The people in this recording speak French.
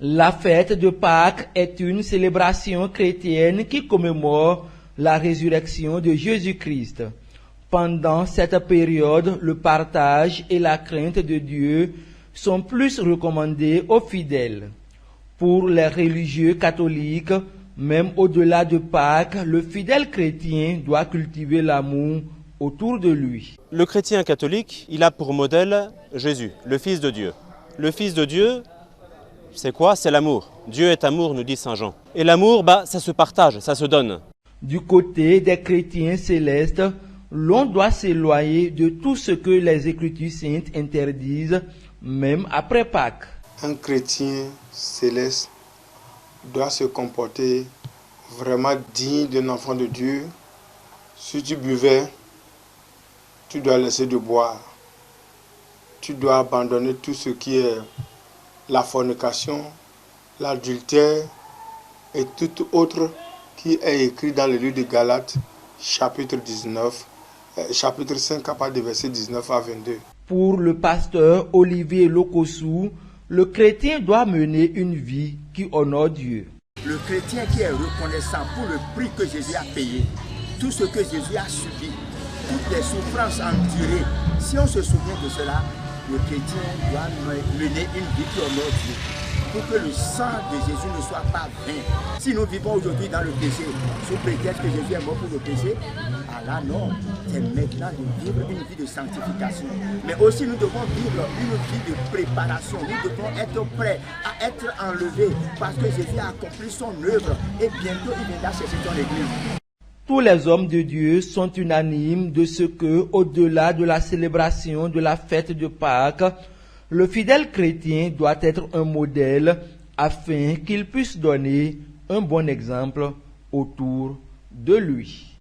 La fête de Pâques est une célébration chrétienne qui commémore la résurrection de Jésus-Christ. Pendant cette période, le partage et la crainte de Dieu sont plus recommandés aux fidèles. Pour les religieux catholiques, même au-delà de Pâques, le fidèle chrétien doit cultiver l'amour autour de lui. Le chrétien catholique, il a pour modèle Jésus, le Fils de Dieu. Le Fils de Dieu, c'est quoi? C'est l'amour. Dieu est amour, nous dit Saint Jean. Et l'amour, ça se partage, ça se donne. Du côté des chrétiens célestes, l'on doit s'éloigner de tout ce que les Écritures saintes interdisent, même après Pâques. Un chrétien céleste doit se comporter vraiment digne d'un enfant de Dieu. Si tu buvais, tu dois laisser de boire. Tu dois abandonner tout ce qui est la fornication, l'adultère et tout autre qui est écrit dans le livre de Galates, chapitre 5, à partir du verset 19 à 22. Pour le pasteur Olivier Lokossou, le chrétien doit mener une vie qui honore Dieu. Le chrétien qui est reconnaissant pour le prix que Jésus a payé, tout ce que Jésus a subi, toutes les souffrances endurées, si on se souvient de cela, le chrétien doit mener une vie qui honore Dieu, pour que le sang de Jésus ne soit pas vain. Si nous vivons aujourd'hui dans le péché, sous prétexte que Jésus est mort pour le péché, là non, c'est maintenant de vivre une vie de sanctification. Mais aussi nous devons vivre une vie de préparation. Nous devons être prêts à être enlevés parce que Jésus a accompli son œuvre et bientôt il viendra chercher son église. Tous les hommes de Dieu sont unanimes de ce que, au-delà de la célébration de la fête de Pâques, le fidèle chrétien doit être un modèle afin qu'il puisse donner un bon exemple autour de lui.